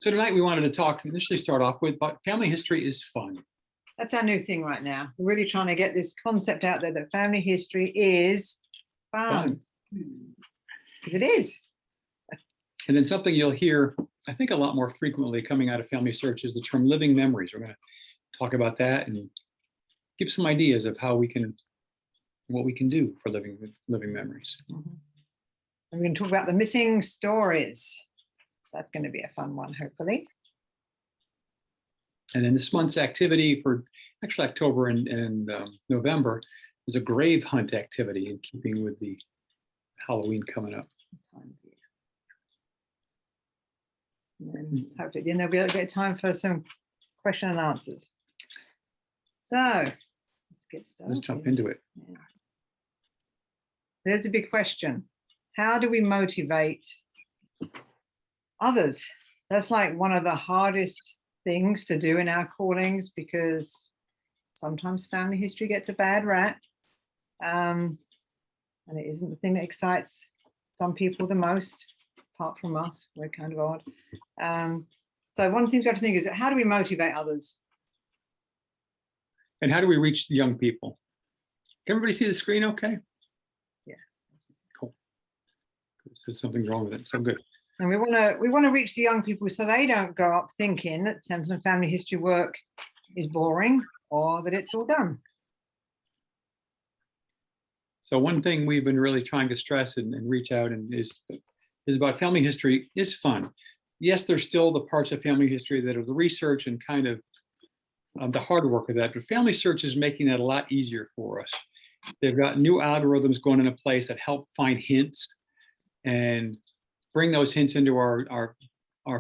So tonight we wanted to talk, initially start off with, but family history is fun. That's our new thing right now. We're really trying to get this concept out there that family history is fun. Because it is. And then something you'll hear, I think, a lot more frequently coming out of Family Search is the term living memories. We're going to talk about that and give some ideas of how we can, what we can do for living memories. And we're going to talk about the missing stories. So that's going to be a fun one, hopefully. And then this month's activity for actually October and November is a grave hunt activity in keeping with the Halloween coming up. And then hopefully then there'll be a bit of time for some question and answers. So let's get started. Let's jump into it. Yeah. There's a big question. How do we motivate others? That's like one of the hardest things to do in our callings, because sometimes family history gets a bad rap, and it isn't the thing that excites some people the most, apart from us. We're kind of odd. So one of the things we have to think is, how do we motivate others? And how do we reach the young people? Can everybody see the screen okay? Yeah. Cool. There's something wrong with it, so good. And we want to reach the young people so they don't grow up thinking that temple and family history work is boring or that it's all done. So one thing we've been really trying to stress and reach out and is about family history is fun. Yes, there's still the parts of family history that are the research and kind of the hard work of that, but Family Search is making that a lot easier for us. They've got new algorithms going into place that help find hints and bring those hints into our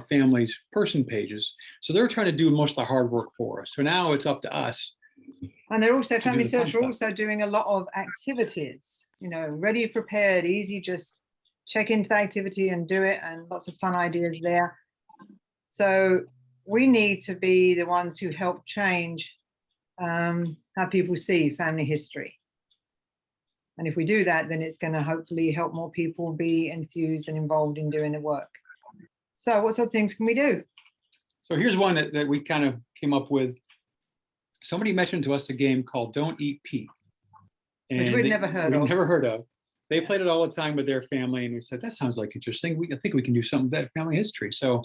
family's person pages. So they're trying to do most of the hard work for us. So now it's up to us. And they're also, Family the fun Search are also doing a lot of activities, ready, prepared, easy, just check into the activity and do it, and lots of fun ideas there. So we need to be the ones who help change how people see family history. And if we do that, then it's going to hopefully help more people be enthused and involved in doing the work. So what sort of things can we do? So here's one that we kind of came up with. Somebody mentioned to us a game called Don't Eat Pete. Which we'd never heard of. We'd never heard of. They played it all the time with their family, and we said, that sounds like interesting. I think we can do something with that family history. So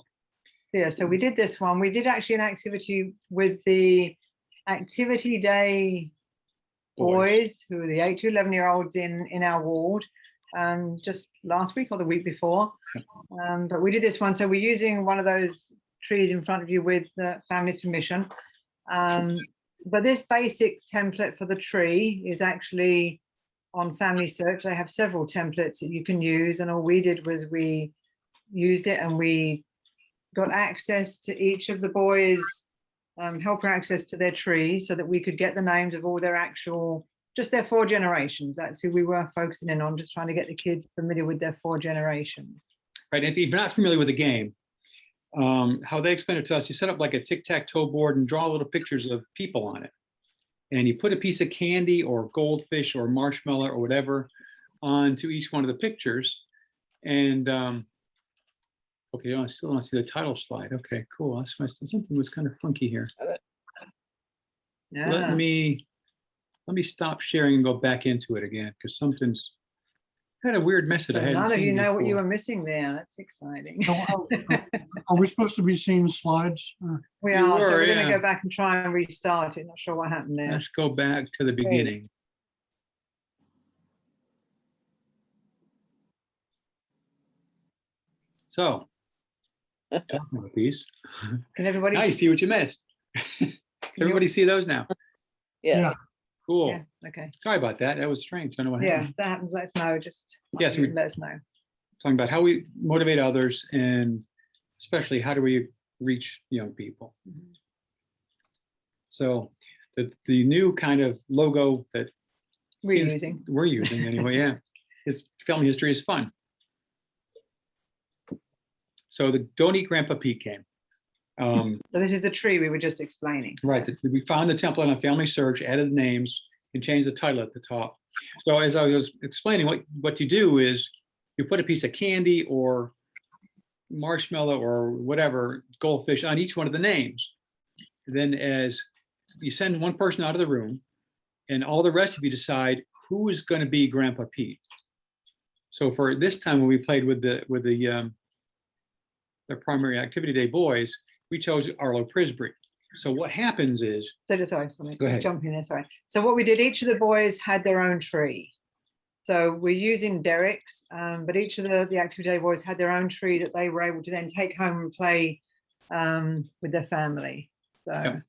yeah, so we did this one. We did actually an activity with the activity day boys who are the 8 to 11-year-olds in our ward, just last week or the week before. But we did this one. So we're using one of those trees in front of you with the family's permission. But this basic template for the tree is actually on Family Search. They have several templates that you can use. And all we did was we used it and we got access to each of the boys' helper access to their tree so that we could get the names of all their actual, just their 4 generations. That's who we were focusing in on, just trying to get the kids familiar with their 4 generations. Right, and if you're not familiar with the game, how they explained it to us, you set up like a tic-tac-toe board and draw little pictures of people on it. And you put a piece of candy or goldfish or marshmallow or whatever onto each one of the pictures. And okay, I still don't see the title slide. Okay, cool. Something was kind of funky here. Yeah. Let me stop sharing and go back into it again, because something's kind of weird message. So I hadn't none of seen you know before. what you were missing there. That's exciting. Are we supposed to be seeing slides? We You are. So were, we're going to yeah. go back and try and restart it. Not sure what happened there. Let's go back to the beginning. So, talking about these. Can everybody Now you see what you missed. Can everybody see those now? Yeah. Cool. Yeah, okay. Sorry about that. That was strange. I don't know what Yeah, happened. if that happens, let us know. Just Yes, we- let us know. Talking about how we motivate others, and especially how do we reach young people. So the new kind of logo that We're seems- we're using anyway, yeah, is family history is fun. So the Don't Eat Grandpa Pete game. So this is the tree we were just explaining. Right, we found the template on Family Search, added the names, and changed the title at the top. So as I was explaining, what you do is you put a piece of candy or marshmallow or whatever goldfish on each one of the names. Then as you send one person out of the room, and all the rest of you decide who is going to be Grandpa Pete. So for this time, when we played with the primary activity day boys, we chose Arlo Prisbury. So what happens is, sorry, Go ahead. jump in there, sorry. So what we did, each of the boys had their own tree. So we're using Derek's, but each of the activity day boys had their own tree that they were able to then take home and play with their family. So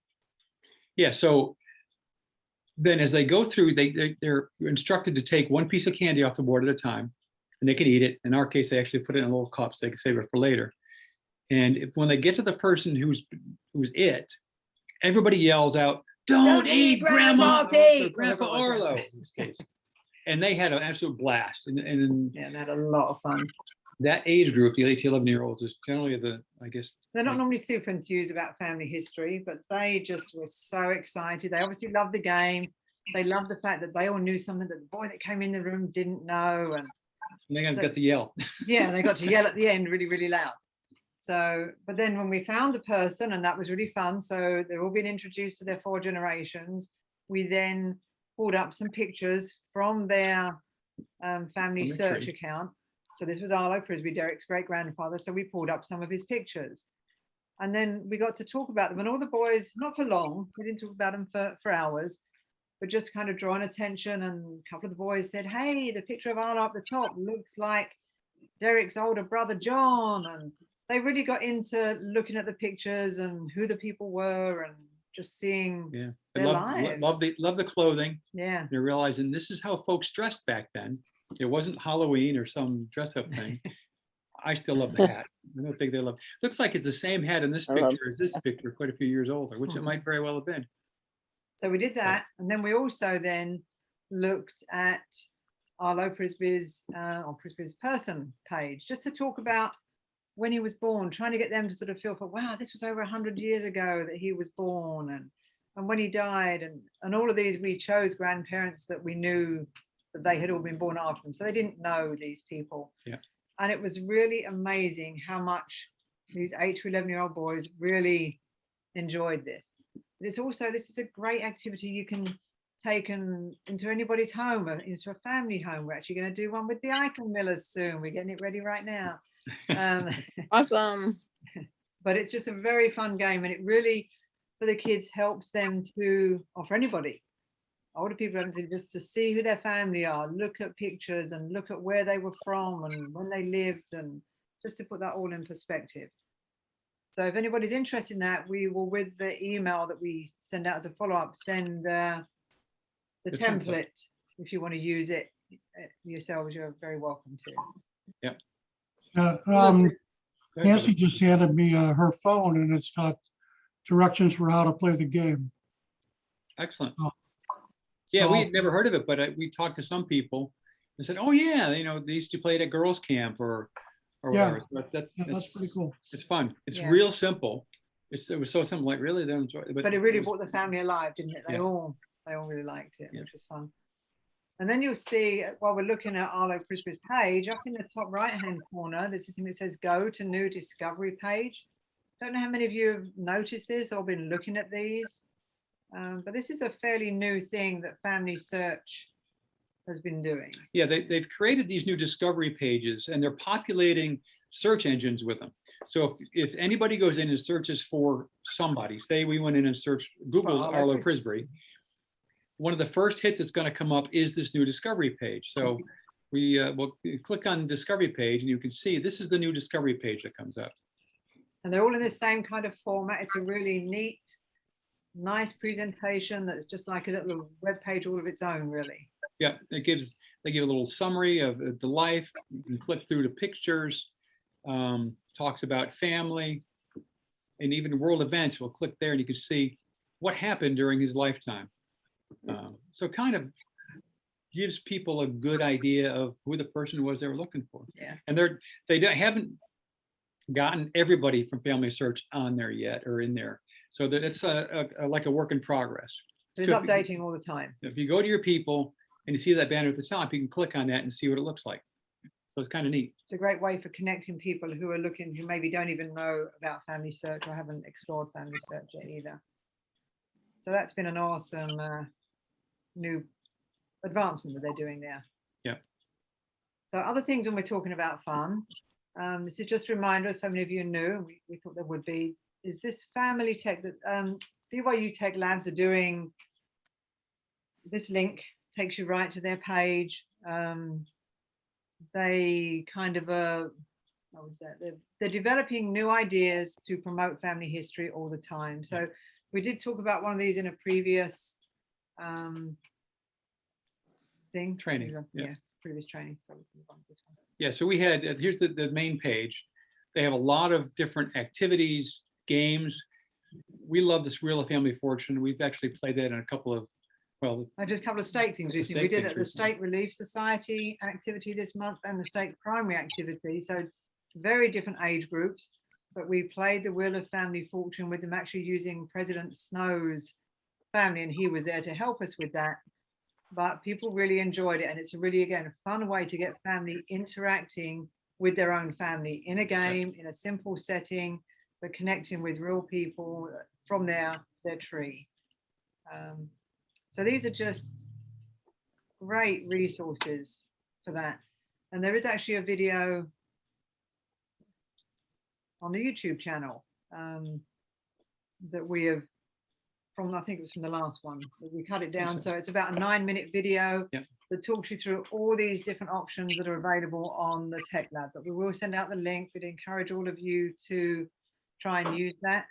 yeah, so then as they go through, they're instructed to take one piece of candy off the board at a time, and they can eat it. In our case, they actually put it in a little cup so they can save it for later. And when they get to the person who's it, everybody yells out, "Don't eat Grandma Pete," or Grandpa Arlo in this case. And they had an absolute blast. And yeah, they had a lot of fun. that age group, the 8 to 11-year-olds, is generally I guess. They're not normally super enthused about family history, but they just were so excited. They obviously loved the game. They loved the fact that they all knew something that the boy that came in the room didn't know. And they got to yell. yeah, they got to yell at the end really, really loud. So, but then when we found the person, and that was really fun, so they're all being introduced to their 4 generations, we then pulled up some pictures from their family search account. So this was Arlo Prisbury, Derek's great-grandfather. So we pulled up some of his pictures. And then we got to talk about them. And all the boys, not for long, we didn't talk about them for hours, but just kind of drawing attention. And a couple of the boys said, "Hey, the picture of Arlo up the top looks like Derek's older brother, John." And they really got into looking at the pictures and who the people were and just seeing their lives. Love the clothing. Yeah. They're realizing this is how folks dressed back then. It wasn't Halloween or some dress up thing. I still love the hat. I don't think they love. Looks like it's the same hat in this picture as this picture, quite a few years older, which it might very well have been. So we did that, and then we also then looked at Arlo Prisbury's Prisbury's person page, just to talk about when he was born, trying to get them to sort of feel for, wow, this was over 100 years ago that he was born, and when he died, and all of these, we chose grandparents that we knew that they had all been born after him, so they didn't know these people. Yeah. And it was really amazing how much these 8 to 11-year-old boys really enjoyed this. But it's also, this is a great activity you can take into anybody's home, into a family home. We're actually going to do one with the Icon Millers soon. We're getting it ready right now. Awesome. But it's just a very fun game, and it really, for the kids, helps them to, or for anybody, older people, just to see who their family are, look at pictures and look at where they were from and when they lived, and just to put that all in perspective. So if anybody's interested in that, we will, with the email that we send out as a follow-up, send the template. If you want to use it yourselves, you're very welcome to. Yep. Nancy just handed me her phone, and it's got directions for how to play the game. Excellent. Oh. Yeah, So- we had never heard of it, but we talked to some people and said, "Oh yeah, they used to play it at girls' camp or Yeah. whatever." But that's pretty cool. It's fun. It's Yeah. real simple. It was so simple. Like really, they enjoy it. But it really brought the family alive, didn't it? They Yeah. all really liked it, Yeah. which was fun. And then you'll see, while we're looking at Arlo Prisbury's page, up in the top right-hand corner, there's a thing that says "Go to New Discovery Page." Don't know how many of you have noticed this or been looking at these, but this is a fairly new thing that Family Search has been doing. Yeah, they've created these new discovery pages, and they're populating search engines with them. So if anybody goes in and searches for somebody, say we went in and searched, Googled Arlo Arlo Prisbury, one of the first hits that's going to come up is this new discovery page. So we will click on the discovery page, and you can see this is the new discovery page that comes up. And they're all in the same kind of format. It's a really neat, nice presentation that's just like a little web page all of its own, really. Yeah, they give a little summary of the life. You can click through the pictures, talks about family, and even world events. We'll click there and you can see what happened during his lifetime. So kind of gives people a good idea of who the person was they were looking for. Yeah. And haven't gotten everybody from Family Search on there yet or in there. So that it's like a work in progress. It's So updating all the time. if you go to your people and you see that banner at the top, you can click on that and see what it looks like. So it's kind of neat. It's a great way for connecting people who are looking, who maybe don't even know about Family Search or haven't explored Family Search yet either. So that's been an awesome new advancement that they're doing there. Yeah. So other things when we're talking about fun, this is just a reminder, so many of you knew, we thought there would be, is this family tech that BYU Tech Labs are doing. This link takes you right to their page. They kind of what was that? They're developing new ideas to promote family history all the time. So we did talk about one of these in a previous thing. Training, yeah. Previous training. So we can move on to this one. Yeah, so we had, here's the main page. They have a lot of different activities, games. We love this Wheel of Family Fortune. We've actually played that in a couple of, well, I did a couple of stake things recently. We stake did things at the State Relief Society activity this month and the State Primary activity. So very different age groups, but we played the Wheel of Family Fortune with them, actually using President Snow's family, and he was there to help us with that. But people really enjoyed it, and it's a really, again, a fun way to get family interacting with their own family in a game, in a simple setting, but connecting with real people from their tree. So these are just great resources for that. And there is actually a video on the YouTube channel that we have from, I think it was from the last one, but we cut it down. So it's about a 9-minute video that talks you through all these different options that are available on the Tech Lab. But we will send out the link. We'd encourage all of you to try and use that.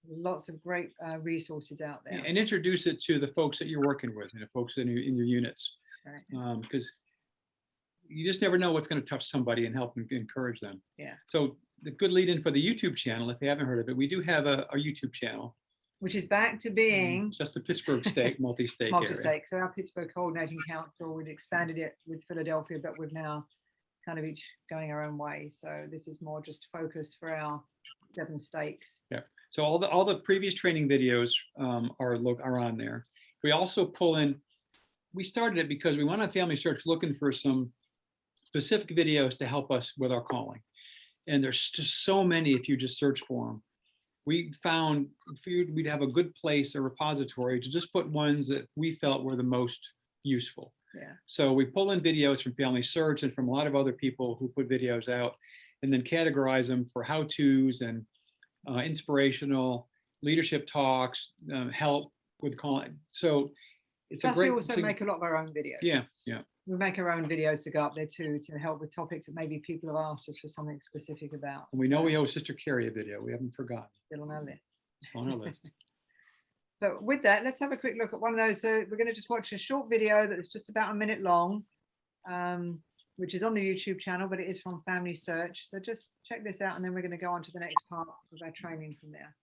There's lots of great resources out there. and introduce it to the folks that you're working with, folks in your units, Right. because you just never know what's going to touch somebody and help and encourage them. Yeah. So the good lead in for the YouTube channel, if you haven't heard of it, we do have a YouTube channel. Which is back to being It's just the Pittsburgh state, multi-state area. multi-stake. So our Pittsburgh Coordinating Council, we've expanded it with Philadelphia, but we've now kind of each going our own way. So this is more just focus for our 7 stakes. Yeah. So all the previous training videos are on there. We also pull in. We started it because we went on Family Search looking for some specific videos to help us with our calling, and there's just so many if you just search for them. We found we'd have a good place, a repository, to just put ones that we felt were the most useful. Yeah. So we pull in videos from Family Search and from a lot of other people who put videos out, and then categorize them for how-tos and inspirational leadership talks, help with calling. So it's Plus a great. we also make a lot of our own videos. Yeah. We make our own videos to go up there too, to help with topics that maybe people have asked us for something specific about. And we know So, we owe Sister Carrie a video. We haven't forgotten. still on our list. It's on our list. But with that, let's have a quick look at one of those. So we're going to just watch a short video that's just about a minute long, which is on the YouTube channel, but it is from Family Search. So just check this out, and then we're going to go on to the next part of our training from there.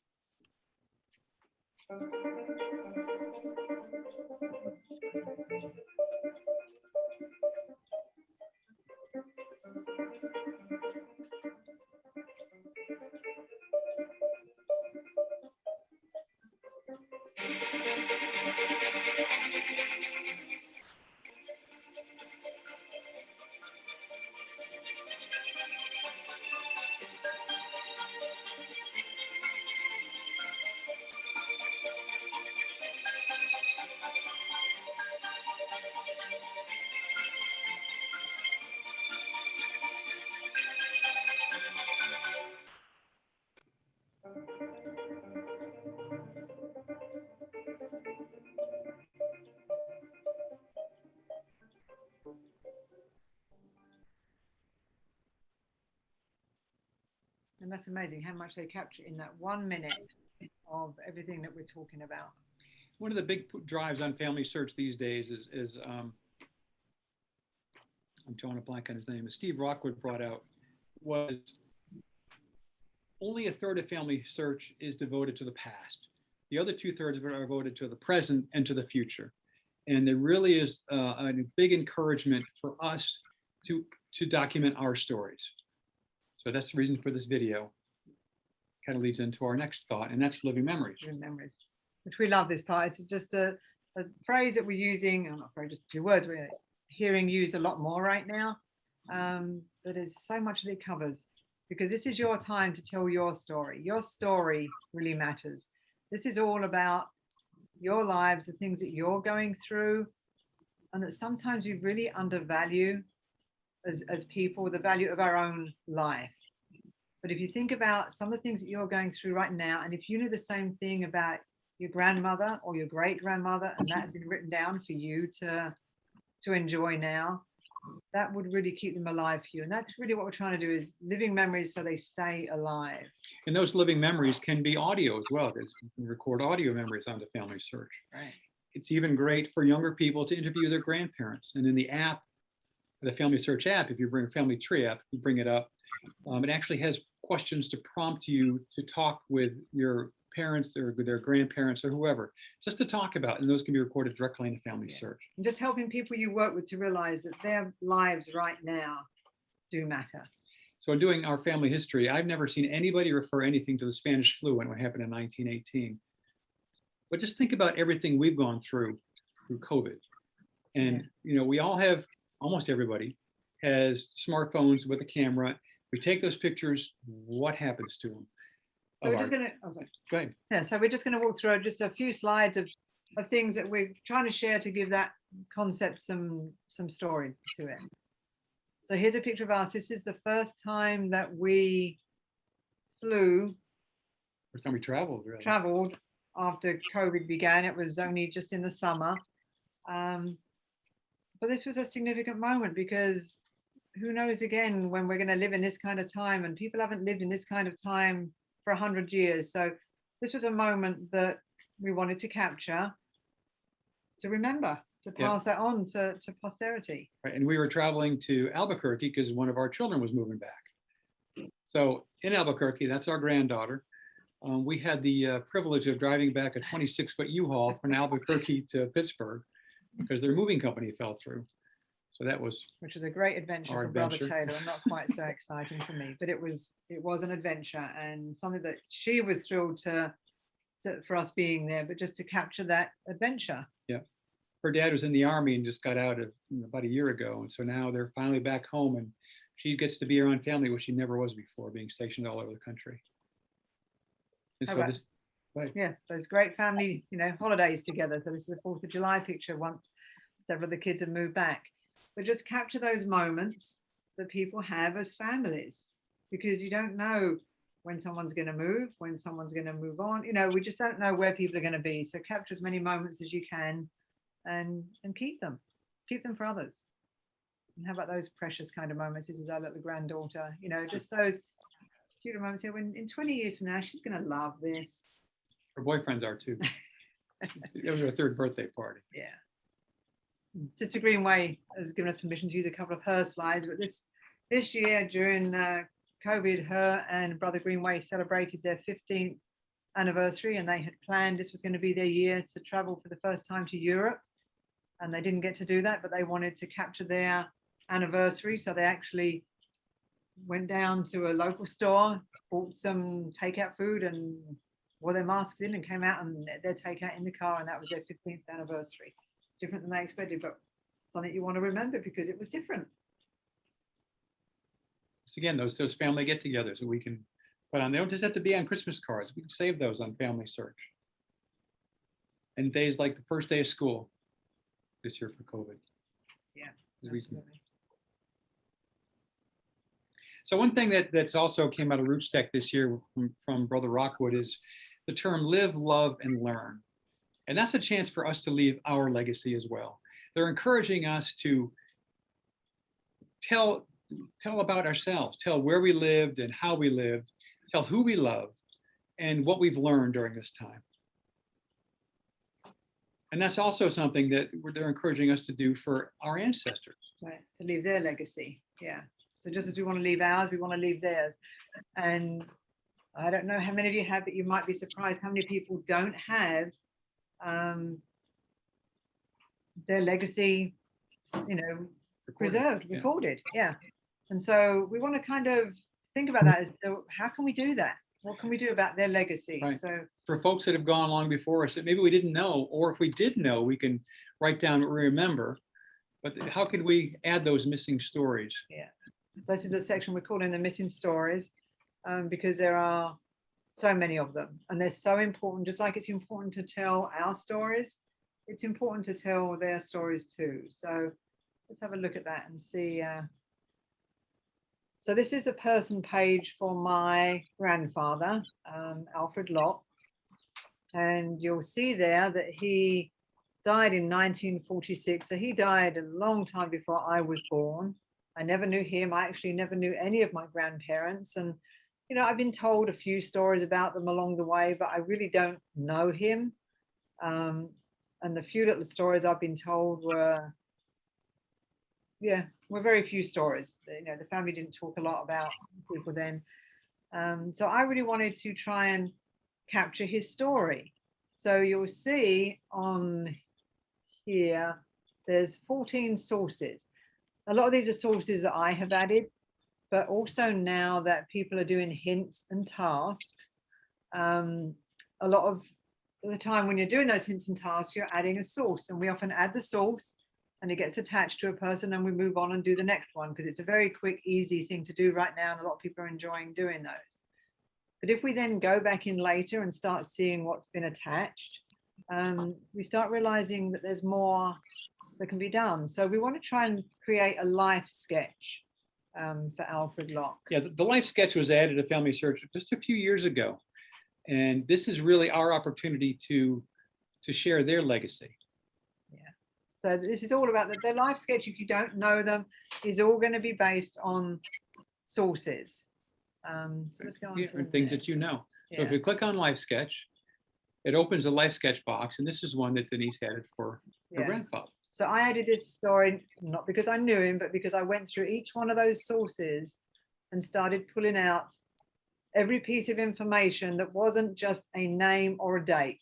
And that's amazing how much they capture in that 1 minute of everything that we're talking about. One of the big drives on Family Search these days is I'm drawing a blank on his name, Steve Rockwood brought out, was only 1/3 of Family Search is devoted to the past. The other 2/3 of it are devoted to the present and to the future. And there really is a big encouragement for us to document our stories. So that's the reason for this video. Kind of leads into our next thought, and that's living memories. Living memories, which we love this part. It's just a phrase that we're using, or not phrase, just 2 words we're hearing used a lot more right now. But there's so much that it covers, because this is your time to tell your story. Your story really matters. This is all about your lives, the things that you're going through, and that sometimes we really undervalue as people, the value of our own life. But if you think about some of the things that you're going through right now, and if you knew the same thing about your grandmother or your great grandmother, and that had been written down for you to enjoy now, that would really keep them alive for you. And that's really what we're trying to do, is living memories so they stay alive. And those living memories can be audio as well, because you can record audio memories onto Family Search. Right. It's even great for younger people to interview their grandparents. And in the app, the Family Search app, if you bring a Family Tree app, you bring it up, it actually has questions to prompt you to talk with your parents or with their grandparents or whoever, just to talk about, and those can be recorded directly in the Family Search. And just helping people you work with to realize that their lives right now do matter. So in doing our family history, I've never seen anybody refer anything to the Spanish flu when it happened in 1918. But just think about everything we've gone through COVID. And, you know, we all have, almost everybody has smartphones with a camera. We take those pictures, what happens to them? So we're just going to, oh, sorry. Go ahead. Yeah, so we're just going to walk through just a few slides of things that we're trying to share to give that concept some story to it. So here's a picture of us. This is the first time that we flew, First time we traveled, really. traveled after COVID began. It was only just in the summer. But this was a significant moment, because who knows again when we're going to live in this kind of time, and people haven't lived in this kind of time for 100 years. So this was a moment that we wanted to capture, to remember, to pass that on to posterity. Right. And we were traveling to Albuquerque because one of our children was moving back. So in Albuquerque, that's our granddaughter. We had the privilege of driving back a 26-foot U-Haul from Albuquerque to Pittsburgh because their moving company fell through. So that was, which was a great adventure our for Brother adventure. Taylor, and not quite so exciting for me, but it was an adventure, and something that she was thrilled for us being there, but just to capture that adventure. Yeah. Her dad was in the Army and just got out about a year ago. And so now they're finally back home, and she gets to be around family, which she never was before, being stationed all over the country. And How so about- this, right. Yeah, those great family, holidays together. So this is the 4th of July picture once several of the kids have moved back. But just capture those moments that people have as families, because you don't know when someone's going to move, when someone's going to move on. We just don't know where people are going to be. So capture as many moments as you can, and keep them for others. And how about those precious kind of moments? This is our little granddaughter, just those cute moments here. When in 20 years from now, she's going to love this. Her boyfriends are too. It was her 3rd birthday party. Yeah. Sister Greenway has given us permission to use a couple of her slides, but this year during COVID, her and Brother Greenway celebrated their 15th anniversary, and they had planned this was going to be their year to travel for the first time to Europe, and they didn't get to do that, but they wanted to capture their anniversary, so they actually went down to a local store, bought some takeout food, and wore their masks in, and came out and their takeout in the car, and that was their 15th anniversary. Different than they expected, but something you want to remember because it was different. So again, those family get-togethers that we can put on. They don't just have to be on Christmas cards. We can save those on Family Search. And days like the first day of school this year for COVID. Yeah, absolutely. So one thing that's also came out of Roots Tech this year from Brother Rockwood is the term live, love, and learn. And that's a chance for us to leave our legacy as well. They're encouraging us to tell about ourselves, tell where we lived and how we lived, tell who we love, and what we've learned during this time. And that's also something that they're encouraging us to do for our ancestors. Right, to leave their legacy. Yeah. So just as we want to leave ours, we want to leave theirs. And I don't know how many of you have, but you might be surprised how many people don't have their legacy, preserved, recorded. Yeah. And so we want to kind of think about that as, so how can we do that? What can we do about their legacy? Right. So for folks that have gone along before us that maybe we didn't know, or if we did know, we can write down what we remember. But how can we add those missing stories? So this is a section we're calling the missing stories, because there are so many of them and they're so important. Just like it's important to tell our stories, it's important to tell their stories too. So let's have a look at that and see. So this is a person page for my grandfather, Alfred Locke. And you'll see there that he died in 1946. So he died a long time before I was born. I never knew him. I actually never knew any of my grandparents. And, you know, I've been told a few stories about them along the way, but I really don't know him. And the few little stories I've been told were very few stories. You know, the family didn't talk a lot about people then. So I really wanted to try and capture his story. So you'll see on here, there's 14 sources. A lot of these are sources that I have added, but also now that people are doing hints and tasks, a lot of the time when you're doing those hints and tasks, you're adding a source, and we often add the source and it gets attached to a person and we move on and do the next one because it's a very quick, easy thing to do right now. And a lot of people are enjoying doing those. But if we then go back in later and start seeing what's been attached, we start realizing that there's more that can be done. So we want to try and create a life sketch for Alfred Locke. Yeah, the life sketch was added to Family Search just a few years ago. And this is really our opportunity to share their legacy. So this is all about the life sketch. If you don't know them, is all going to be based on sources. So let's go on to Things that you know. So if you click on life sketch, it opens a life sketch box. And this is one that Denise added for her grandfather. So I added this story, not because I knew him, but because I went through each one of those sources and started pulling out every piece of information that wasn't just a name or a date.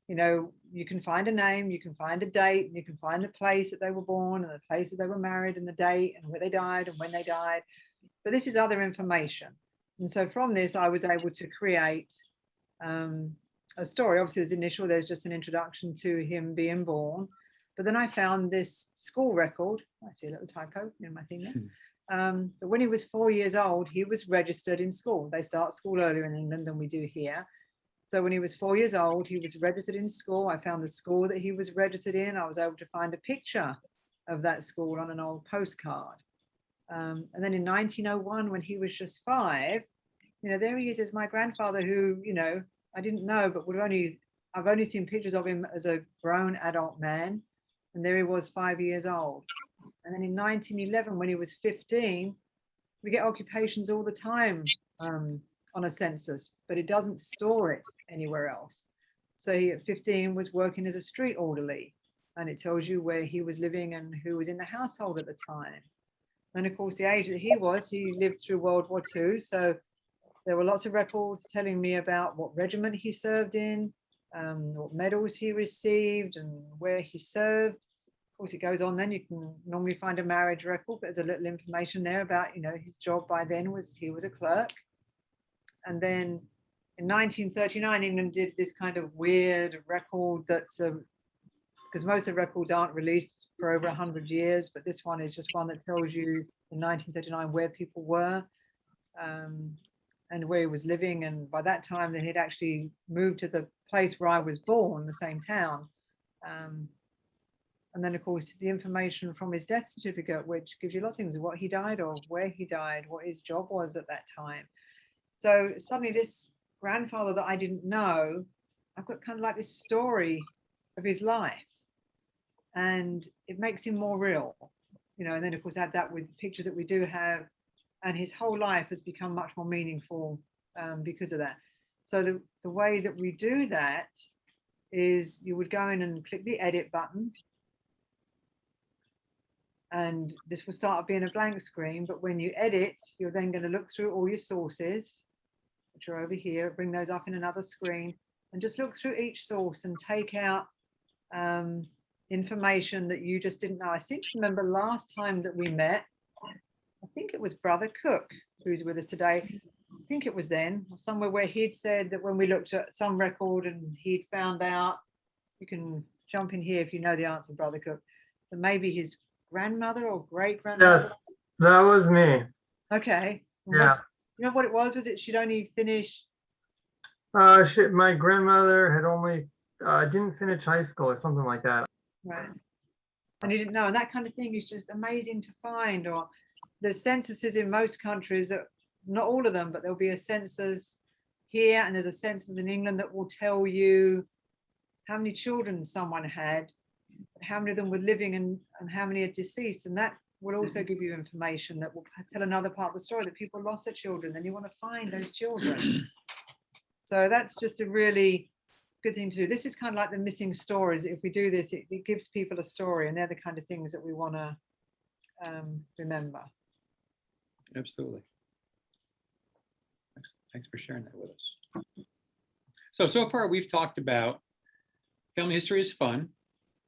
You know, you can find a name, you can find a date, and you can find the place that they were born and the place that they were married and the date and where they died and when they died. But this is other information. And so from this, I was able to create a story. Obviously, there's initial, there's just an introduction to him being born. But then I found this school record. I see a little typo in my thing there. But when he was 4 years old, he was registered in school. They start school earlier in England than we do here. So when he was 4 years old, he was registered in school. I found the school that he was registered in. I was able to find a picture of that school on an old postcard. And then in 1901, when he was just 5, you know, there he is as my grandfather who, you know, I didn't know, but I've only seen pictures of him as a grown adult man. And there he was 5 years old. And then in 1911, when he was 15, we get occupations all the time on a census, but it doesn't store it anywhere else. So he at 15 was working as a street orderly, and it tells you where he was living and who was in the household at the time. And of course, the age that he lived through World War II. So there were lots of records telling me about what regiment he served in, what medals he received and where he served. Of course, it goes on then. You can normally find a marriage record, but there's a little information there about, you know, his job by then was he was a clerk. And then in 1939, England did this kind of weird record that's because most of the records aren't released for over 100 years, but this one is just one that tells you in 1939 where people were and where he was living. And by that time, they had actually moved to the place where I was born, the same town. And then, of course, the information from his death certificate, which gives you lots of things, what he died of, where he died, what his job was at that time. So suddenly this grandfather that I didn't know, I've got kind of like this story of his life, and it makes him more real, you know. And then of course add that with pictures that we do have, and his whole life has become much more meaningful because of that. So the way that we do that is you would go in and click the edit button, and this will start being a blank screen. But when you edit, you're then going to look through all your sources, which are over here, bring those up in another screen, and just look through each source and take out information that you just didn't know. I seem to remember last time that we met, I think it was Brother Cook, who's with us today. I think it was then, somewhere where he'd said that when we looked at some record and he'd found out, you can jump in here if you know the answer, Brother Cook, that maybe his grandmother or great grandmother? Yes, that was me. Okay. And Yeah. you know what it was? Was it she'd only finished? My grandmother had only didn't finish high school or something like that. Right. And you didn't know. And that kind of thing is just amazing to find. Or there's censuses in most countries that, not all of them, but there'll be a census here and there's a census in England that will tell you how many children someone had, how many of them were living and how many are deceased. And that will also give you information that will tell another part of the story, that people lost their children and you want to find those children. So that's just a really good thing to do. This is kind of like the missing stories. If we do this, it gives people a story, and they're the kind of things that we want to remember. Absolutely. Thanks for sharing that with us. So far we've talked about family history is fun,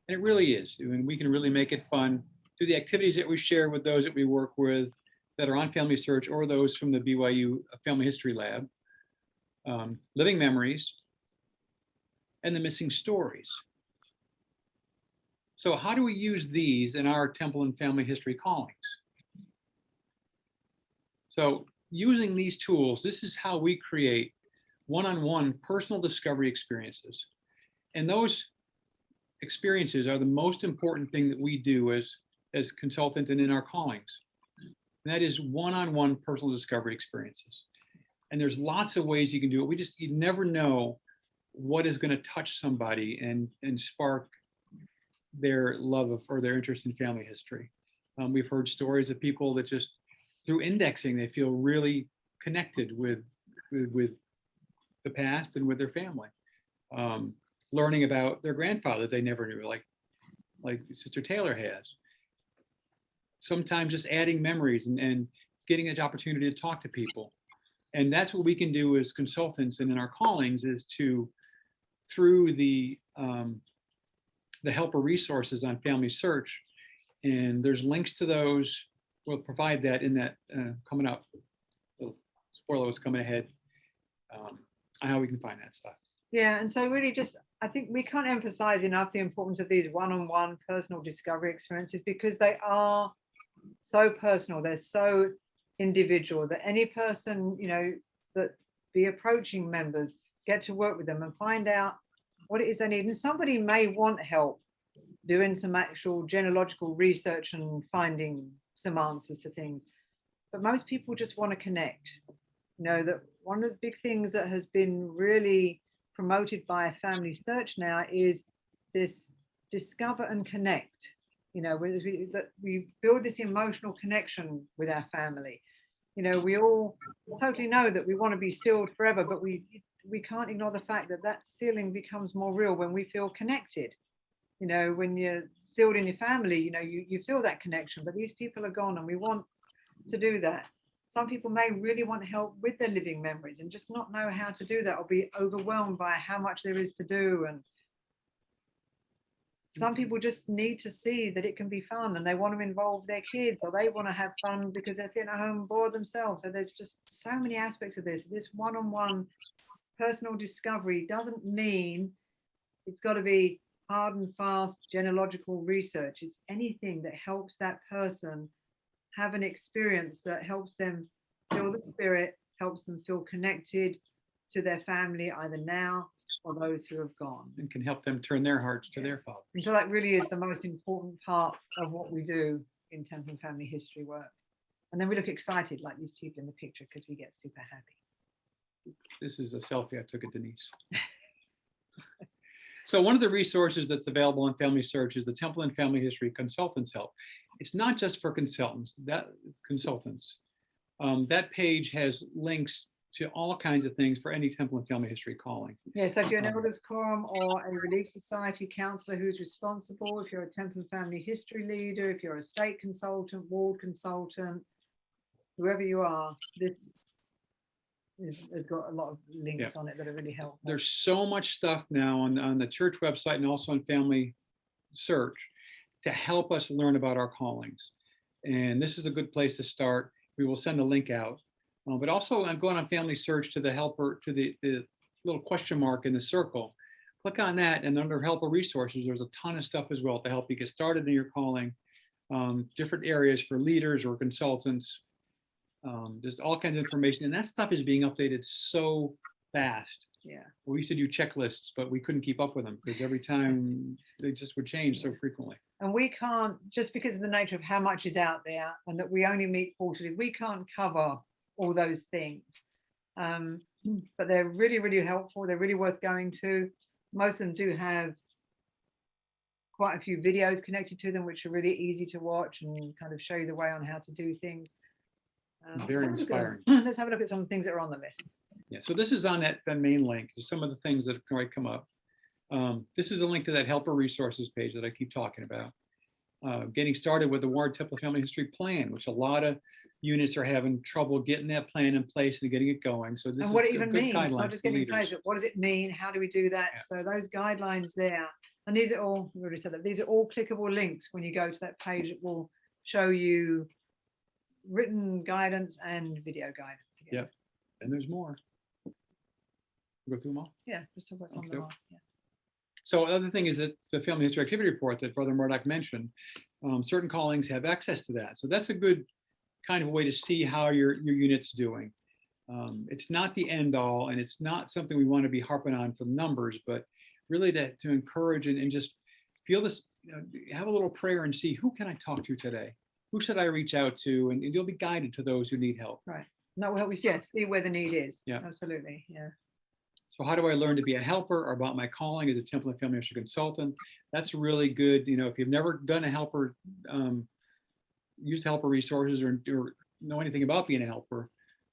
and it really is. And we can really make it fun through the activities that we share with those that we work with that are on Family Search or those from the BYU Family History Lab, living memories, and the missing stories. So how do we use these in our Temple and Family History callings? So using these tools, this is how we create one-on-one personal discovery experiences. And those experiences are the most important thing that we do as consultant and in our callings. And that is one-on-one personal discovery experiences. And there's lots of ways you can do it. You never know what is going to touch somebody and spark their love of or their interest in family history. We've heard stories of people that just through indexing, they feel really connected with the past and with their family. Learning about their grandfather they never knew, like Sister Taylor has. Sometimes just adding memories and getting an opportunity to talk to people. And that's what we can do as consultants and in our callings is to, through the helper resources on Family Search, and there's links to those. We'll provide that in that coming up. Spoiler what's coming ahead on how we can find that stuff. Yeah, and so really just, I think we can't emphasize enough the importance of these one-on-one personal discovery experiences, because they are so personal, they're so individual, that any person, that be approaching members, get to work with them and find out what it is they need. And somebody may want help doing some actual genealogical research and finding some answers to things, but most people just want to connect. That one of the big things that has been really promoted by Family Search now is this discover and connect. That we build this emotional connection with our family. We all totally know that we want to be sealed forever, but we can't ignore the fact that sealing becomes more real when we feel connected. When you're sealed in your family, you feel that connection, but these people are gone and we want to do that. Some people may really want help with their living memories and just not know how to do that, or be overwhelmed by how much there is to do. And some people just need to see that it can be fun, and they want to involve their kids, or they want to have fun because they're sitting at home bored themselves. So there's just so many aspects of this. This one-on-one personal discovery doesn't mean it's got to be hard and fast genealogical research. It's anything that helps that person have an experience that helps them feel the spirit, helps them feel connected to their family, either now or those who have gone. And can help them turn their hearts to their Father. And so that really is the most important part of what we do in Temple and Family History work. And then we look excited like these people in the picture because we get super happy. This is a selfie I took at Denise. So one of the resources that's available on Family Search is the Temple and Family History Consultants Help. It's not just for consultants. That page has links to all kinds of things for any Temple and Family History calling. Yeah, so if you're an elders quorum or a relief society counselor who's responsible, if you're a Temple and Family History leader, if you're a state consultant, ward consultant, whoever you are, this has got a lot of links on it that are really helpful. There's so much stuff now on the church website and also on Family Search to help us learn about our callings. And this is a good place to start. We will send a link out. But also I'm going on Family Search to the helper, to the little question mark in the circle. Click on that, and under helper resources, there's a ton of stuff as well to help you get started in your calling. different areas for leaders or consultants, just all kinds of information. And that stuff is being updated so fast. Yeah. We used to do checklists, but we couldn't keep up with them because every time they just would change so frequently. And we can't, just because of the nature of how much is out there and that we only meet quarterly, we can't cover all those things. But they're really, really helpful. They're really worth going to. Most of them do have quite a few videos connected to them, which are really easy to watch and kind of show you the way on how to do things. Very inspiring. Let's have a look at some of the things that are on the list. Yeah, so this is on that main link. There's some of the things that might come up. This is a link to that helper resources page that I keep talking about. Getting started with the Ward Template Family History Plan, which a lot of units are having trouble getting that plan in place and getting it going. So this And is what it a even good means, guideline not just for getting leaders. paid, but what does it mean? How do we do that? Yeah. So those guidelines there, and these are all, we already said that, these are all clickable links. When you go to that page, it will show you written guidance and video guidance. Again. Yep. And there's more. Go through them all. Yeah, just talk about some of Okey them. doke. Yeah. So another thing is that the Family History Activity Report that Brother Murdoch mentioned, certain callings have access to that. So that's a good kind of way to see how your unit's doing. It's not the end all, and it's not something we want to be harping on for the numbers, but really to encourage and just feel this, have a little prayer and see, who can I talk to today? Who should I reach out to? And you'll be guided to those who need help. Right. No, well, we see where the need is. Yeah. Absolutely. Yeah. So how do I learn to be a helper, or about my calling as a template family history consultant? That's really good. If you've never done a helper, used helper resources or know anything about being a helper,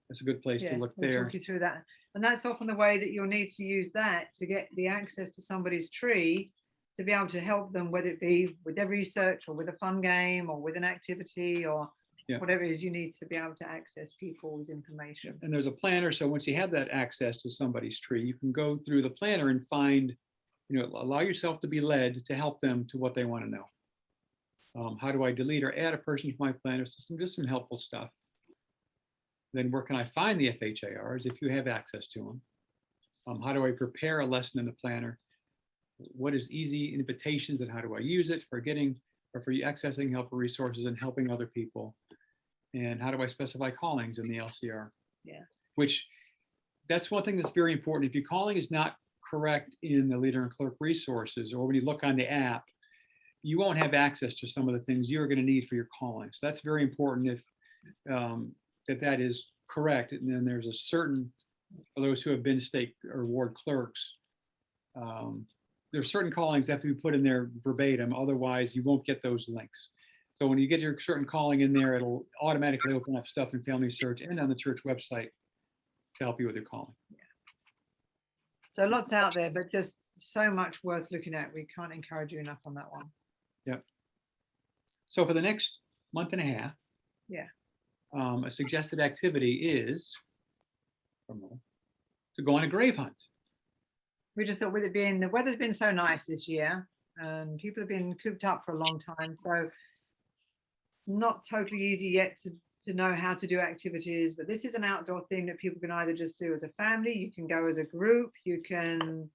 that's a good place to look we'll there. talk you through that. And that's often the way that you'll need to use that to get the access to somebody's tree to be able to help them, whether it be with their research or with a fun game or with an activity or whatever it is you need to be able to access people's information. And there's a planner. So once you have that access to somebody's tree, you can go through the planner and find, allow yourself to be led to help them to what they want to know. How do I delete or add a person to my planner? So just some helpful stuff. Then where can I find the FHARs if you have access to them? How do I prepare a lesson in the planner? What is easy invitations and how do I use it for getting or for accessing helper resources and helping other people? And how do I specify callings in the LCR? Yeah. Which, that's one thing that's very important. If your calling is not correct in the leader and clerk resources, or when you look on the app, you won't have access to some of the things you're going to need for your calling. So that's very important if that is correct. And then there's a certain, for those who have been state or ward clerks, there's certain callings that have to be put in there verbatim. Otherwise, you won't get those links. So when you get your certain calling in there, it'll automatically open up stuff in Family Search and on the church website to help you with your calling. So lots out there, but just so much worth looking at. We can't encourage you enough on that one. Yep. So for the next month and a half, a suggested activity is to go on a grave hunt. We just thought, with it being, the weather's been so nice this year and people have been cooped up for a long time. So not totally easy yet to know how to do activities, but this is an outdoor thing that people can either just do as a family, you can go as a group, you can,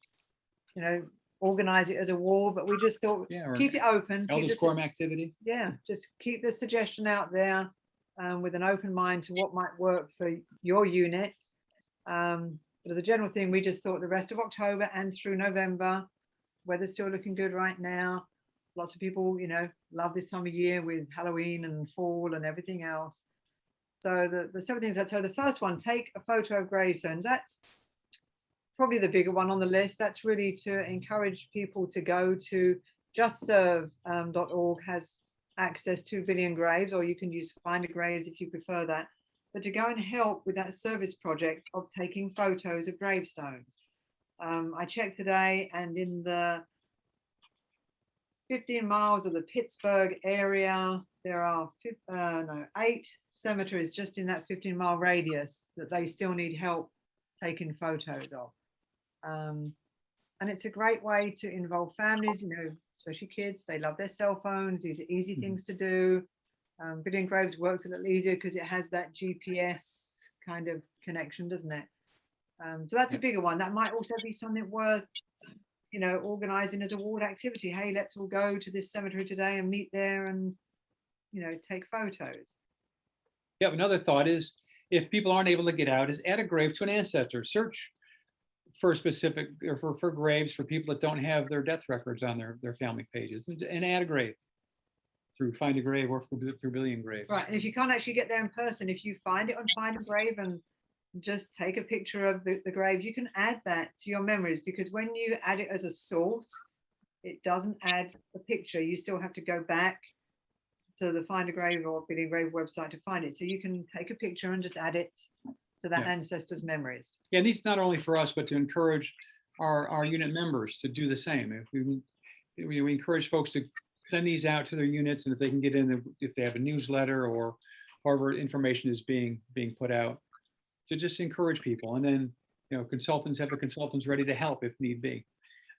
organize it as a wall, but we just thought, keep it open. Elders Quorum activity. Yeah, just keep the suggestion out there with an open mind to what might work for your unit. But as a general thing, we just thought the rest of October and through November, weather's still looking good right now. Lots of people, love this time of year with Halloween and fall and everything else. So the several things. So the first one, take a photo of gravestones. That's probably the bigger one on the list. That's really to encourage people to go to justserve.org has access to Billion Graves, or you can use Find a Graves if you prefer that. But to go and help with that service project of taking photos of gravestones. I checked today, and in the 15 miles of the Pittsburgh area, there are 8 cemeteries just in that 15-mile radius that they still need help taking photos of. And it's a great way to involve families, especially kids. They love their cell phones. These are easy things to do. Billion Graves works a little easier because it has that GPS kind of connection, doesn't it? So that's a bigger one. That might also be something worth, organizing as a ward activity. Hey, let's all go to this cemetery today and meet there and take photos. Yeah, another thought is, if people aren't able to get out, is add a grave to an ancestor. Search for specific, or for graves for people that don't have their death records on their family pages, and add a grave through Find a Grave or through Billion Graves. Right, and if you can't actually get there in person, if you find it on Find a Grave and just take a picture of the grave, you can add that to your memories, because when you add it as a source, it doesn't add a picture. You still have to go back to the Find a Grave or Billion Grave website to find it. So you can take a picture and just add it to that Yeah. ancestor's memories. Yeah, and these not only for us, but to encourage our unit members to do the same. If we encourage folks to send these out to their units, and if they can get in, if they have a newsletter or however information is being put out, to just encourage people. And then, consultants have the consultants ready to help if need be.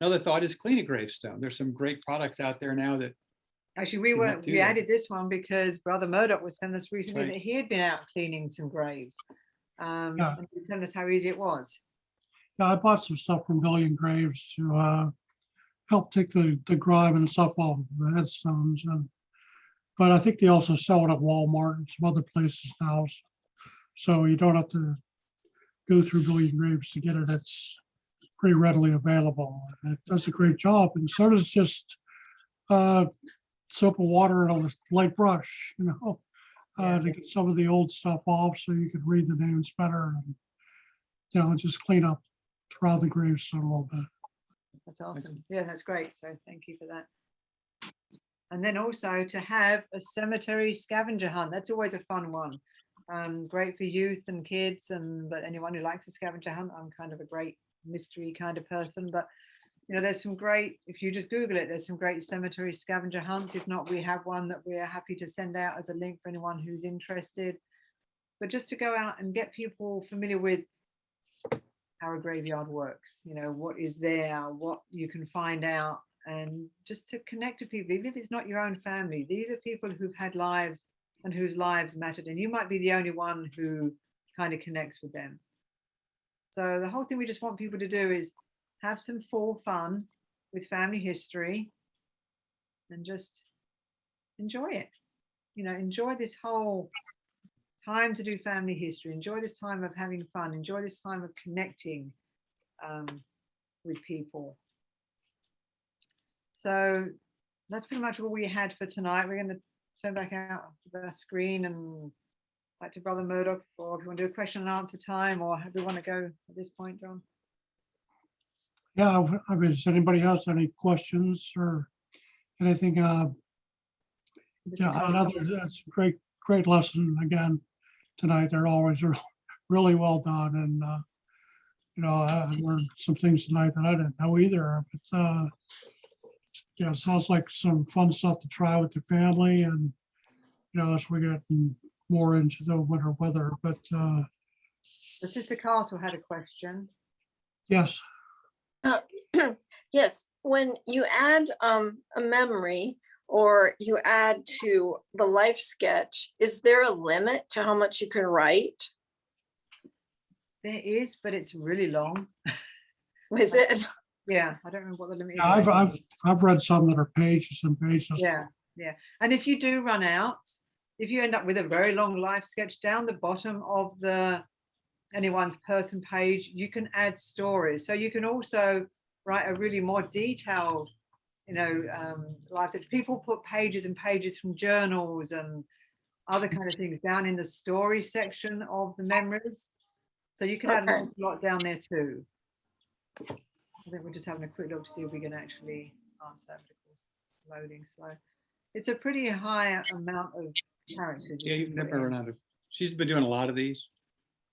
Another thought is clean a gravestone. There's some great products out there now that Actually, Can help do we that. added this one because Brother Murdoch was telling us recently right. that he had been out cleaning some graves. Yeah. And he was telling us how easy it was. Yeah, I bought some stuff from Billion Graves to help take the grime and stuff off of the headstones. But I think they also sell it at Walmart and some other places now. So you don't have to go through Billion Graves to get it. It's pretty readily available. And it does a great job. And so does just soap and water and a light brush, to get some of the old stuff off so you can read the names better and, just clean up throughout the gravestone a little bit. That's awesome. Yeah, that's great. So thank you for that. And then also to have a cemetery scavenger hunt. That's always a fun one. Great for youth and kids, but anyone who likes a scavenger hunt. I'm kind of a great mystery kind of person, but there's some great, if you just Google it, there's some great cemetery scavenger hunts. If not, we have one that we're happy to send out as a link for anyone who's interested. But just to go out and get people familiar with how a graveyard works, what is there, what you can find out, and just to connect to people, even if it's not your own family. These are people who've had lives and whose lives mattered, and you might be the only one who kind of connects with them. So the whole thing we just want people to do is have some full fun with family history and just enjoy it. Enjoy this whole time to do family history. Enjoy this time of having fun. Enjoy this time of connecting with people. So that's pretty much all we had for tonight. We're going to turn back out the screen and back to Brother Murdoch, or if you want to do a question and answer time, or do we want to go at this point, John? Yeah, I mean, does anybody has any questions or anything? Yeah, that's a great lesson again tonight. They're always really well done, and I learned some things tonight that I didn't know either. But yeah, it sounds like some fun stuff to try with the family, and as we get more into the winter weather. But Sister Castle had a question. yes. Yes, when you add a memory or you add to the life sketch, is there a limit to how much you can write? There is, but it's really long. Is it? Yeah, I don't remember what the limit is. Yeah, I've read some that are pages and pages. Yeah. And if you do run out, if you end up with a very long life sketch, down the bottom of anyone's person page, you can add stories. So you can also write a really more detailed, life sketch. People put pages and pages from journals and other kind of things down in the story section of the memories. So you can add a lot down there too. I think we're just having a quick look to see if we can actually answer that. Of course, it's loading slow. It's a pretty high amount of characters. Yeah, you've never run out of. She's been doing a lot of these.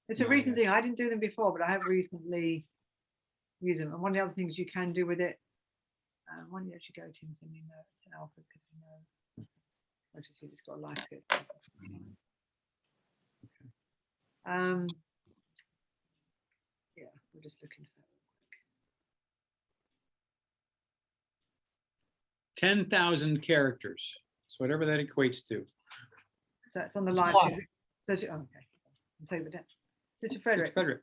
It's a recent thing. I didn't do them before, but I have recently used them. And one of the other things you can do with it, why don't you actually go to him, send me a note to Alfred, because we know. Notice you just got a life sketch. Yeah, we're just looking for that. 10,000 characters. So whatever that equates to. So it's on the live. So, okay. So, Sister Frederick. Frederick.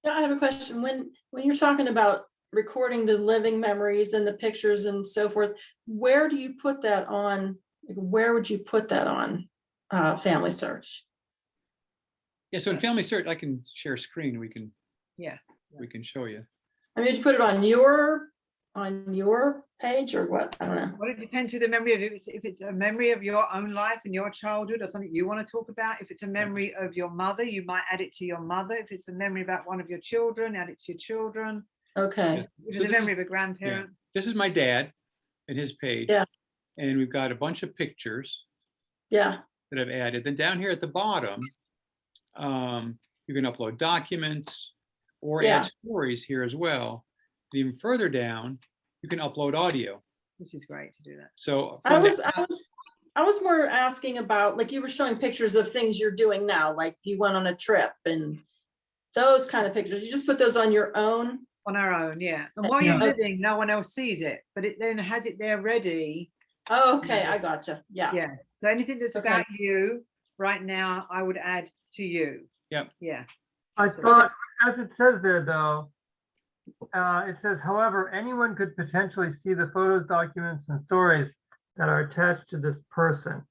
Yeah, I have a question. When you're talking about recording the living memories and the pictures and so forth, where do you put that on? Where would you put that on Family Search? Yeah, so in Family Search, I can share screen. We can show you. I mean, you put it on your page or what? I don't know. Well, it depends who the memory of. If it's a memory of your own life and your childhood or something you want to talk about. If it's a memory of your mother, you might add it to your mother. If it's a memory about one of your children, add it to your children. Okay. If So it's a this memory is- of a grandparent. This is my dad and his page. Yeah. And we've got a bunch of pictures Yeah. that I've added. Then down here at the bottom, you can upload documents or Yeah. add stories here as well. And even further down, you can upload audio. This is great to do that. So I was more asking about, like, you were showing pictures of things you're doing now, like you went on a trip and those kind of pictures. You just put those on your own. On our own, yeah. And while Yeah. you're living, no one else sees it, but it then has it there ready. Oh, okay, I gotcha. Yeah. Yeah. So anything that's Okay. about you right now, I would add to you. Yep. Yeah. I So- thought, as it says there though, it says, however, anyone could potentially see the photos, documents, and stories that are attached to this person.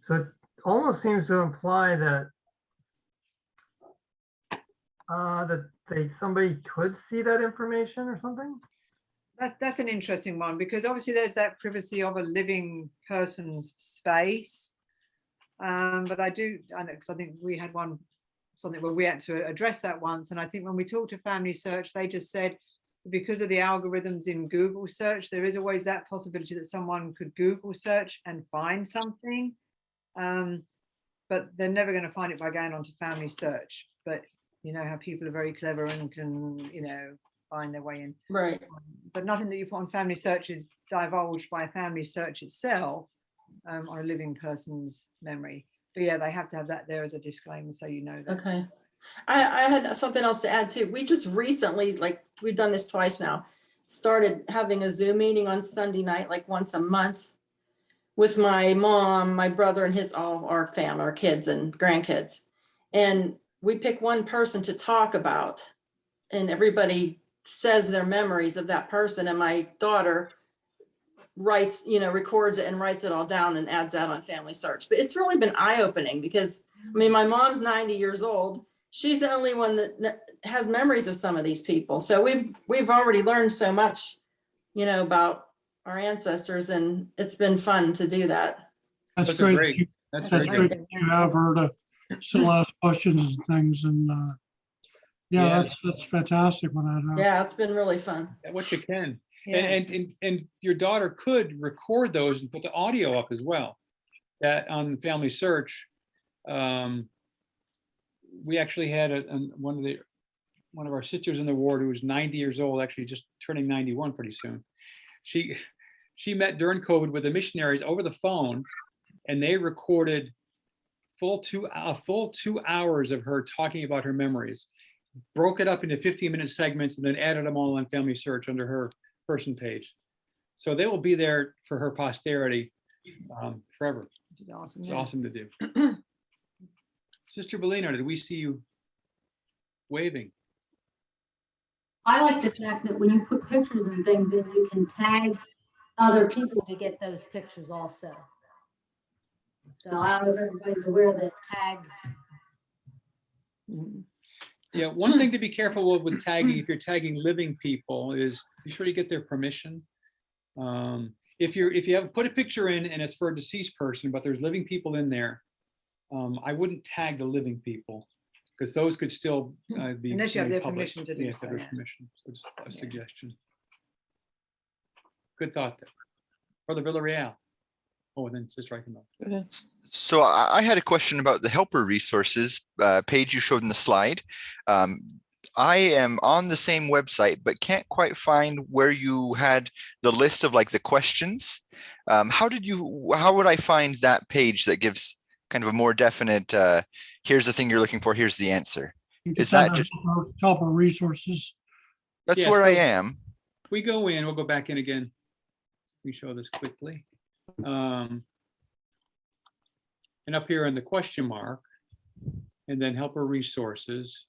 So it almost seems to imply that somebody could see that information or something. That's an interesting one, because obviously there's that privacy of a living person's space. But I know, because I think we had something where we had to address that once. And I think when we talked to Family Search, they just said, because of the algorithms in Google search, there is always that possibility that someone could Google search and find something. But they're never going to find it by going onto Family Search. But you know how people are very clever and can, find their way in. Right. But nothing that you put on Family Search is divulged by Family Search itself on a living person's memory. But yeah, they have to have that there as a disclaimer, so you know that. Okay. I had something else to add too. We just recently, like we've done this twice now, started having a Zoom meeting on Sunday night, like once a month, with my mom, my brother, and all our family, our kids and grandkids. And we pick one person to talk about, and everybody says their memories of that person. And my daughter writes, records it and writes it all down and adds that on Family Search. But it's really been eye-opening because, I mean, my mom's 90 years old. She's the only one that has memories of some of these people. So we've already learned so much, about our ancestors, and it's been fun to do that. That's Those are great. great. That's very That's great good. that you have her to still ask questions and things, and Yeah. that's fantastic when that happens. Yeah, it's been really fun. What you can. Yeah. And your daughter could record those and put the audio up as well. That on Family Search, we actually had one of our sisters in the ward who was 90 years old, actually just turning 91 pretty soon. She met during COVID with the missionaries over the phone, and they recorded full 2 hours of her talking about her memories, broke it up into 15-minute segments, and then added them all on Family Search under her person page. So they will be there for her posterity forever. Which is awesome. It's Yeah. awesome to do. Sister Bellino, did we see you waving? I like the fact that when you put pictures and things in, you can tag other people to get those pictures also. So I don't know if everybody's aware that tag. Yeah, one thing to be careful of with tagging, if you're tagging living people, is be sure you get their permission. If you have put a picture in and it's for a deceased person, but there's living people in there, I wouldn't tag the living people, because those could still be Unless you have made their public. permission to do Yes, so, have their yeah. permission. So it's a Yeah. suggestion. Good thought there. Brother Villarreal. Oh, and then Sister Eichenberg. So I had a question about the helper resources page you showed in the slide. I am on the same website, but can't quite find where you had the list of like the questions. How would I find that page that gives kind of a more definite, here's the thing you're looking for, here's the answer? You can Is that find just, helper resources? that's Yes, where I so- am. We go in, we'll go back in again. We show this quickly. And up here in the question mark, and then helper resources.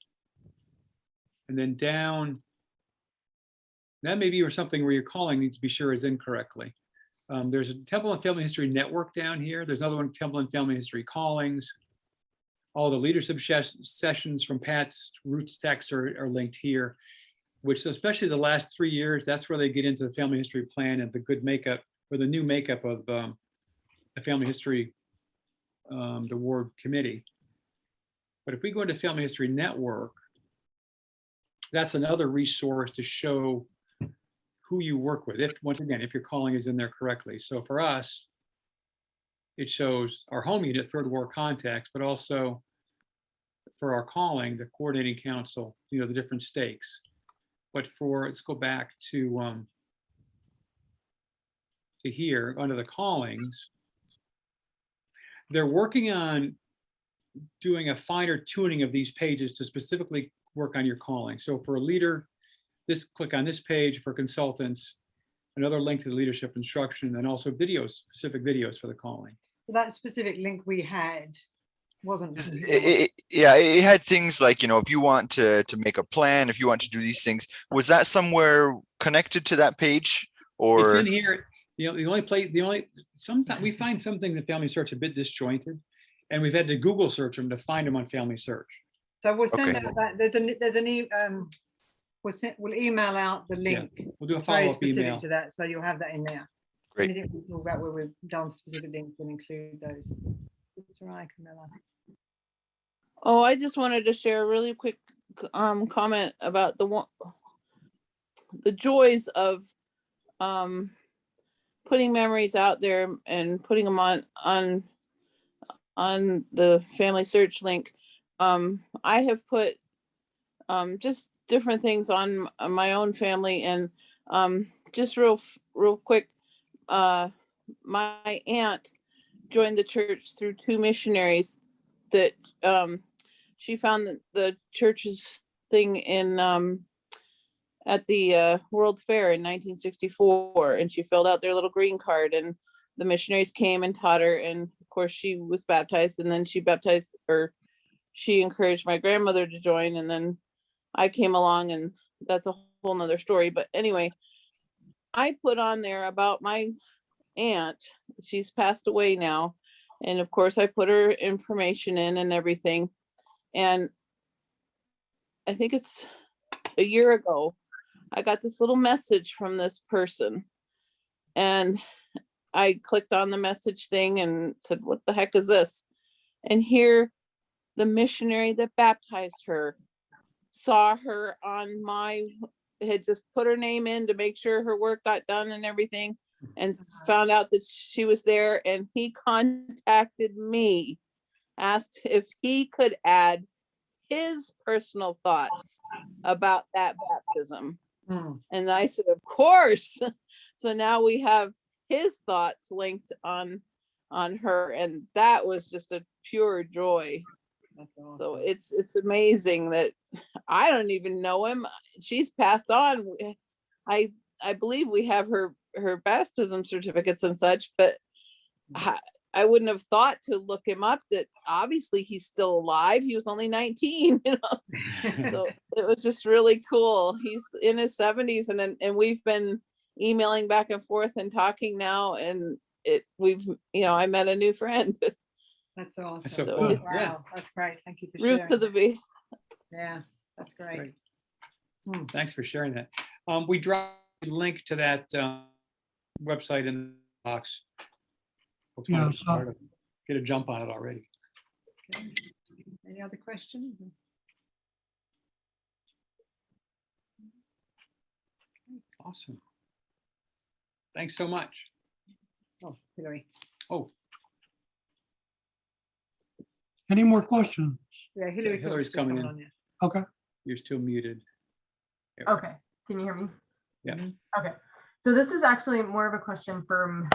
And then down That may be or something where your calling needs to be sure is incorrectly. There's a Temple and Family History Network down here. There's another one, Temple and Family History Callings. All the leadership sessions from Pat's Roots texts are linked here, which especially the last 3 years, that's where they get into the family history plan and the good makeup or the new makeup of the family history, the ward committee. But if we go into Family History Network, that's another resource to show who you work with. If, once again, if your calling is in there correctly. So for us, it shows our home unit, Third Ward contacts, but also for our calling, the coordinating council, you know, the different stakes. But for, let's go back to here, under the callings, they're working on doing a finer tuning of these pages to specifically work on your calling. So for a leader, click on this page. For consultants, another link to the leadership instruction, and also videos, specific videos for the calling. That specific link we had wasn't. Yeah, it had things like, you know, if you want to make a plan, if you want to do these things, was that somewhere connected to that page? Or it's in here. You know, sometimes we find some things in Family Search a bit disjointed, and we've had to Google search them to find them on Family Search. So we'll send Okay. out that, there's a new, we'll email out the link. We'll do a It's very follow-up specific email. to that, so you'll have that in there. Great. Anything we talk about where we've done specific links, we'll include those. That's right, Camilla. Oh, I just wanted to share a really quick comment about the joys of putting memories out there and putting them on the Family Search link. I have put just different things on my own family, and just real quick, my aunt joined the church through 2 missionaries that she found the church's thing in at the World Fair in 1964, and she filled out their little green card, and the missionaries came and taught her, and of course she was baptized, and then she encouraged my grandmother to join, and then I came along, and that's a whole nother story. But anyway, I put on there about my aunt. She's passed away now, and of course I put her information in and everything. And I think it's a year ago, I got this little message from this person, and I clicked on the message thing and said, what the heck is this? And here, the missionary that baptized her saw her on had just put her name in to make sure her work got done and everything, and found out that she was there, and he contacted me, asked if he could add his personal thoughts about that baptism. And I said, of course. So now we have his thoughts linked on her, and that was just a pure joy. Awesome. So it's amazing that I don't even know him. She's passed on. I believe we have her baptism certificates and such, but I wouldn't have thought to look him up, that obviously he's still alive. He was only 19, you know. So it was just really cool. He's in his 70s, and we've been emailing back and forth and talking now, and I met a new friend. That's awesome. That's so So cool. it's- Wow, Yeah, that's great. Thank you for Root sharing. to the Yeah, that's great. great. Thanks for sharing that. We dropped a link to that website in the box. Folks wanna Yeah, get started, get a jump on it already. Okay. Any other questions? Awesome. Thanks so much. Oh, Hillary. Oh, Any more questions? Yeah, Hillary. Hillary's just coming in. on, yeah. Okay. you're still muted. There we go. Okay, can you hear me? Yeah. Mhm. Okay, so this is actually more of a question for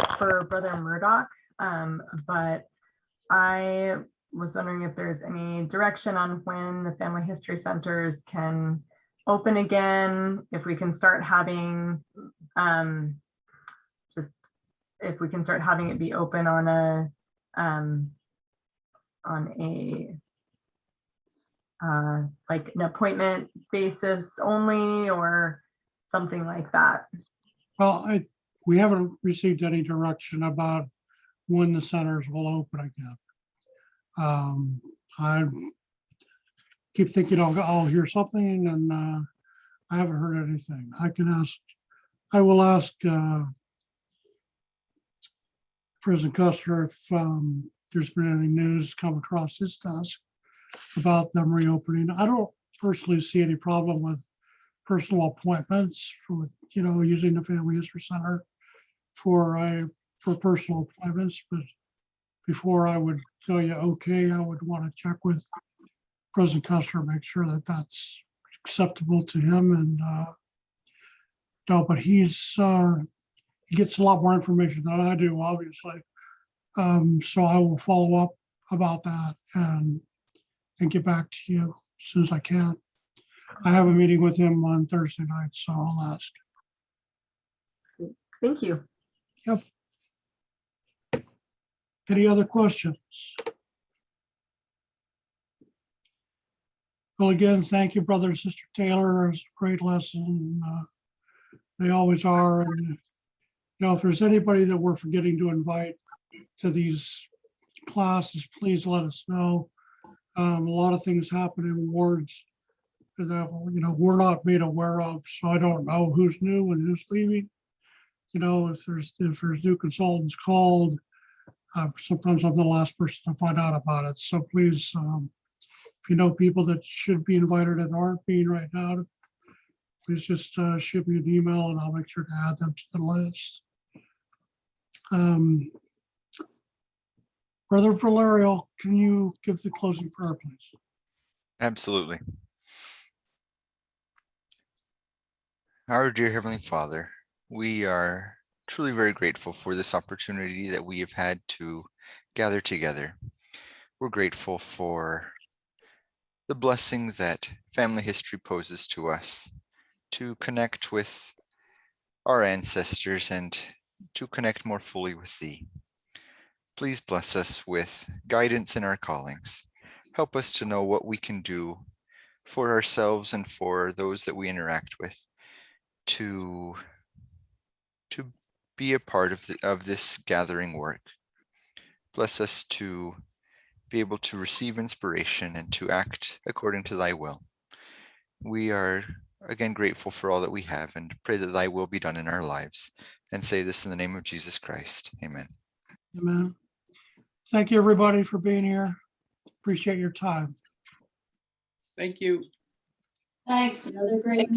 Brother Murdoch, but I was wondering if there's any direction on when the family history centers can open again, if we can start having if we can start having it be open on a like an appointment basis only, or something like that. Well, we haven't received any direction about when the centers will open again. I keep thinking I'll hear something, and I haven't heard anything. I will ask President Custer if there's been any news come across his desk about them reopening. I don't personally see any problem with personal appointments for, using the Family History Center for personal appointments, but before I would tell you, okay, I would want to check with President Custer, make sure that that's acceptable to him. And no, but he gets a lot more information than I do, obviously. So I will follow up about that and get back to you as soon as I can. I have a meeting with him on Thursday night, so I'll ask. Thank you. Yep. Any other questions? Well, again, thank you, Brother and Sister Taylor. It was a great lesson. They always are. And, if there's anybody that we're forgetting to invite to these classes, please let us know. A lot of things happen in wards that, we're not made aware of. So I don't know who's new and who's leaving. If there's new consultants called, sometimes I'm the last person to find out about it. So please, if you know people that should be invited and aren't being right now, please just shoot me an email and I'll make sure to add them to the list. Brother Valerio, can you give the closing prayer, please? Absolutely. Our dear Heavenly Father, we are truly very grateful for this opportunity that we have had to gather together. We're grateful for the blessing that family history poses to us, to connect with our ancestors and to connect more fully with Thee. Please bless us with guidance in our callings. Help us to know what we can do for ourselves and for those that we interact with to be a part of this gathering work. Bless us to be able to receive inspiration and to act according to Thy will. We are again grateful for all that we have and pray that Thy will be done in our lives, and say this in the name of Jesus Christ. Amen. Amen. Thank you, everybody, for being here. Appreciate your time. Thank you. Thanks. Another great meeting.